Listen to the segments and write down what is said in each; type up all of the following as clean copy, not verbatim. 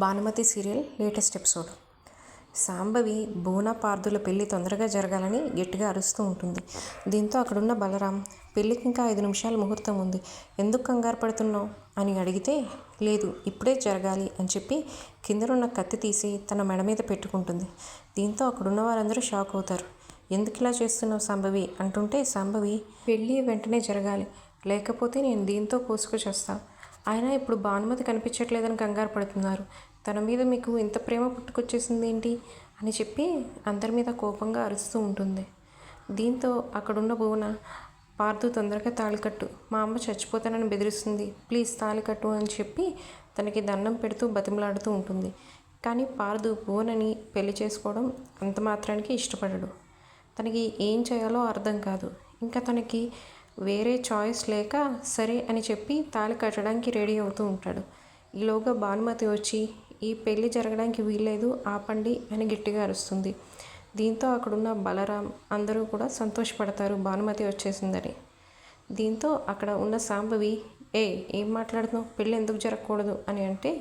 Bhanumathi serial latest episode. Shambhavi Bhuvana పార్థుల పెళ్లి తొందరగా జరగాలని గట్టిగా అరుస్తూ ఉంటుంది. దీంతో అక్కడున్న బలరాం, పెళ్ళికి ఇంకా 5 నిమిషాల ముహూర్తం ఉంది, ఎందుకు కంగారు పడుతున్నావు అని అడిగితే, లేదు ఇప్పుడే జరగాలి అని చెప్పి కిందనున్న కత్తి తీసి తన మెడ మీద పెట్టుకుంటుంది. దీంతో అక్కడున్న వారందరూ షాక్ అవుతారు. ఎందుకు ఇలా చేస్తున్నావు శాంభవి అంటుంటే, శాంభవి పెళ్ళి వెంటనే జరగాలి, లేకపోతే నేను దీంతో కోసుకు చేస్తా. అయినా ఇప్పుడు భానుమతి కనిపించట్లేదని కంగారు పడుతున్నారు, తన మీద మీకు ఇంత ప్రేమ పుట్టుకొచ్చేసింది ఏంటి అని చెప్పి అందరి మీద కోపంగా అరుస్తూ ఉంటుంది. దీంతో అక్కడున్న భువన, పార్థు తొందరగా తాళికట్టు, మా అమ్మ చచ్చిపోతానని బెదిరిస్తుంది, ప్లీజ్ తాళికట్టు అని చెప్పి తనకి దండం పెడుతూ బతిమలాడుతూ ఉంటుంది. కానీ పార్థు భువనని పెళ్లి చేసుకోవడం అంత మాత్రానికి ఇష్టపడడు. తనకి ఏం చేయాలో అర్థం కాదు. ఇంకా తనకి వేరే చాయిస్ లేక సరే అని చెప్పి తాళి కట్టడానికి రెడీ అవుతూ ఉంటాడు. ఈలోగా భానుమతి వచ్చి, ఈ పెళ్ళి జరగడానికి వీల్లేదు, ఆపండి అని గట్టిగా అరుస్తుంది. దీంతో అక్కడున్న బలరాం అందరూ కూడా సంతోషపడతారు భానుమతి వచ్చేసిందని. దీంతో అక్కడ ఉన్న శాంభవి, ఏం మాట్లాడుతున్నావు, పెళ్ళి ఎందుకు జరగకూడదు అని అంటే,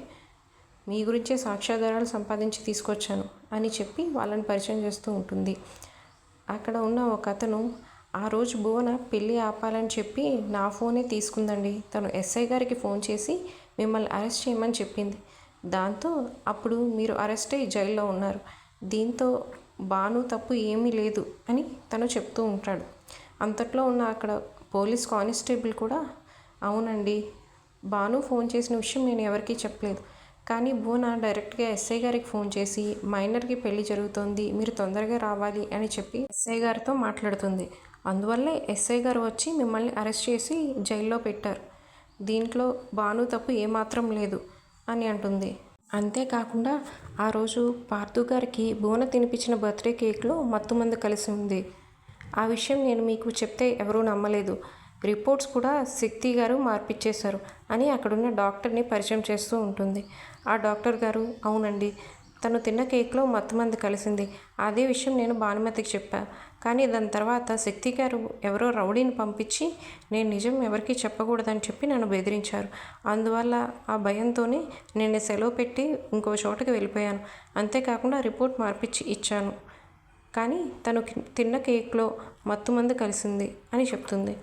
మీ గురించే సాక్ష్యాధారాలు సంపాదించి తీసుకొచ్చాను అని చెప్పి వాళ్ళని పరిచయం చేస్తూ ఉంటుంది. అక్కడ ఉన్న ఒక అతను, ఆ రోజు భువన పెళ్ళి ఆపాలని చెప్పి నా ఫోనే తీసుకుందండి, తను ఎస్ఐ గారికి ఫోన్ చేసి మిమ్మల్ని అరెస్ట్ చేయమని చెప్పింది, దాంతో అప్పుడు మీరు అరెస్ట్ అయ్యి జైల్లో ఉన్నారు, దీంతో భాను తప్పు ఏమీ లేదు అని తను చెప్తూ ఉంటాడు. అంతట్లో ఉన్న అక్కడ పోలీస్ కానిస్టేబుల్ కూడా, అవునండి భాను ఫోన్ చేసిన విషయం నేను ఎవరికీ చెప్పలేదు, కానీ భువన డైరెక్ట్గా ఎస్ఐ గారికి ఫోన్ చేసి మైనర్కి పెళ్లి జరుగుతోంది, మీరు తొందరగా రావాలి అని చెప్పి ఎస్ఐ గారితో మాట్లాడుతుంది. అందువల్లే ఎస్ఐ గారు వచ్చి మిమ్మల్ని అరెస్ట్ చేసి జైల్లో పెట్టారు, దీంట్లో భాను తప్పు ఏమాత్రం లేదు అని అంటుంది. అంతేకాకుండా ఆ రోజు పార్థు గారికి భువన తినిపించిన బర్త్డే కేక్లో మత్తుమందు కలిసి ఉంది, ఆ విషయం నేను మీకు చెప్తే ఎవరూ నమ్మలేదు, రిపోర్ట్స్ కూడా శక్తి గారు మార్పిచ్చేశారు అని అక్కడున్న డాక్టర్ని పరిచయం చేస్తూ ఉంటుంది. ఆ డాక్టర్ గారు, అవునండి తను తిన్న కేక్లో మత్తుమందు కలిసింది, అదే విషయం నేను భానుమతికి చెప్పా, కానీ దాని తర్వాత శక్తి గారు ఎవరో రౌడీని పంపించి నేను నిజం ఎవరికీ చెప్పకూడదని చెప్పి నన్ను బెదిరించారు, అందువల్ల ఆ భయంతోనే నేను సెలవు పెట్టి ఇంకో చోటకి వెళ్ళిపోయాను, అంతేకాకుండా రిపోర్ట్ మార్పిచ్చి ఇచ్చాను, కానీ తను తిన్న కేక్లో మత్తుమందు కలిసింది అని చెప్తుంది.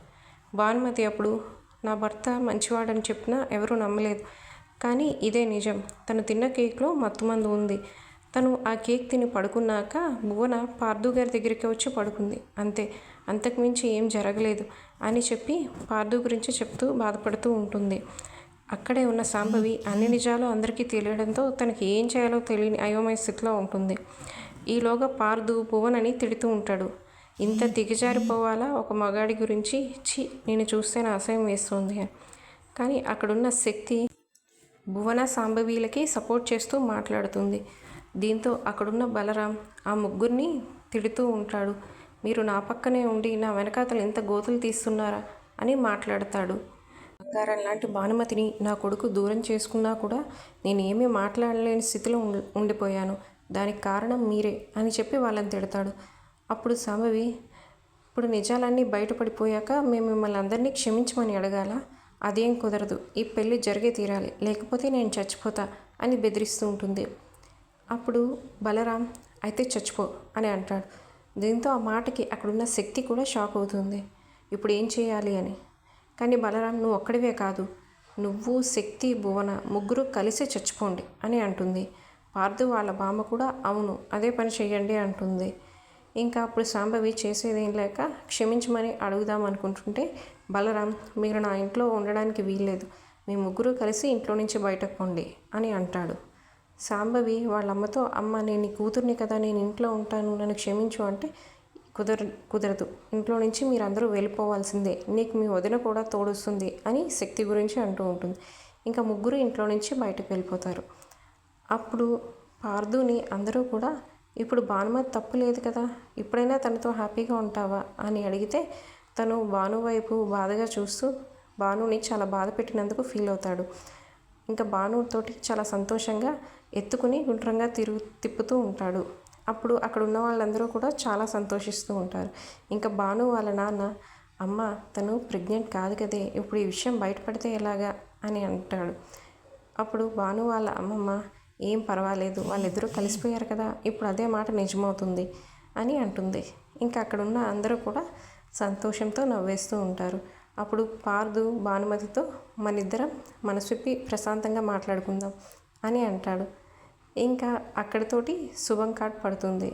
భానుమతి అప్పుడు, నా భర్త మంచివాడని చెప్పినా ఎవరూ నమ్మలేదు, కానీ ఇదే నిజం, తను తిన్న కేక్లో మత్తుమందు ఉంది, తను ఆ కేక్ తిని పడుకున్నాక భువన పార్థు గారి దగ్గరికి వచ్చి పడుకుంది, అంతే, అంతకుమించి ఏం జరగలేదు అని చెప్పి పార్థు గురించి చెప్తూ బాధపడుతూ ఉంటుంది. అక్కడే ఉన్న శాంభవి అన్ని నిజాలు అందరికీ తెలియడంతో తనకి ఏం చేయాలో తెలియని అయోమయ స్థితిలో ఉంటుంది. ఈలోగా పార్థు భువనని తిడుతూ ఉంటాడు, ఇంత దిగజారిపోవాలా ఒక మగాడి గురించి, నేను చూస్తే నా అసహ్యం వేస్తుంది. కానీ అక్కడున్న శక్తి భువన శాంభవీలకి సపోర్ట్ చేస్తూ మాట్లాడుతుంది. దీంతో అక్కడున్న బలరాం ఆ ముగ్గురిని తిడుతూ ఉంటాడు, మీరు నా పక్కనే ఉండి నా వెనకాతలు ఎంత గోతులు తీస్తున్నారా అని మాట్లాడతాడు. బంగారం లాంటి భానుమతిని నా కొడుకు దూరం చేసుకున్నా కూడా నేను ఏమీ మాట్లాడలేని స్థితిలో ఉండిపోయాను, దానికి కారణం మీరే అని చెప్పి వాళ్ళని తిడతాడు. అప్పుడు శాంభవి, ఇప్పుడు నిజాలన్నీ బయటపడిపోయాక మేము మిమ్మల్ని అందరినీ క్షమించమని అడగాల, అదేం కుదరదు, ఈ పెళ్ళి జరిగే తీరాలి, లేకపోతే నేను చచ్చిపోతా అని బెదిరిస్తూ ఉంటుంది. అప్పుడు బలరాం, అయితే చచ్చిపో అని అంటాడు. దీంతో ఆ మాటకి అక్కడున్న శక్తి కూడా షాక్ అవుతుంది, ఇప్పుడు ఏం చేయాలి అని. కానీ బలరాం, నువ్వు ఒక్కడివే కాదు, నువ్వు శక్తి భువన ముగ్గురు కలిసి చచ్చిపోండి అని అంటుంది. పార్థు వాళ్ళ బామ్మ కూడా అవును అదే పని చెయ్యండి అంటుంది. ఇంకా అప్పుడు శాంభవి చేసేదేం లేక క్షమించమని అడుగుదాం అనుకుంటుంటే, బలరాం, మీరు నా ఇంట్లో ఉండడానికి వీల్లేదు, మీ ముగ్గురు కలిసి ఇంట్లో నుంచి బయటకు పోండి అని అంటాడు. శాంభవి వాళ్ళమ్మతో, అమ్మ నేను నీ కూతుర్ని కదా, నేను ఇంట్లో ఉంటాను, నన్ను క్షమించు అంటే, కుదరదు, ఇంట్లో నుంచి మీరందరూ వెళ్ళిపోవాల్సిందే, నీకు మీ వదిన కూడా తోడొస్తుంది అని శక్తి గురించి అంటూ ఉంటుంది. ఇంకా ముగ్గురు ఇంట్లో నుంచి బయటకు వెళ్ళిపోతారు. అప్పుడు పార్థుని అందరూ కూడా, ఇప్పుడు భానుమతి తప్పు లేదు కదా, ఇప్పుడైనా తనతో హ్యాపీగా ఉంటావా అని అడిగితే, తను భాను వైపు బాధగా చూస్తూ భానుని చాలా బాధ పెట్టినందుకు ఫీల్ అవుతాడు. ఇంకా భానుతోటి చాలా సంతోషంగా ఎత్తుకుని గుండ్రంగా తిప్పుతూ ఉంటాడు. అప్పుడు అక్కడ ఉన్న వాళ్ళందరూ కూడా చాలా సంతోషిస్తూ ఉంటారు. ఇంకా భాను వాళ్ళ నాన్న, అమ్మ తను ప్రెగ్నెంట్ కాదు కదే, ఇప్పుడు ఈ విషయం బయటపడితే ఎలాగా అని అంటాడు. అప్పుడు భాను వాళ్ళ అమ్మమ్మ, ఏం పర్వాలేదు, వాళ్ళిద్దరూ కలిసిపోయారు కదా, ఇప్పుడు అదే మాట నిజమవుతుంది అని అంటుంది. ఇంకా అక్కడున్న అందరూ కూడా సంతోషంతో నవ్వేస్తూ ఉంటారు. అప్పుడు పార్దు భానుమతితో మనిద్దరం మనసు విప్పి ప్రశాంతంగా మాట్లాడుకుందాం అని అంటాడు. ఇంకా అక్కడితోటి శుభం కార్డ్ పడుతుంది.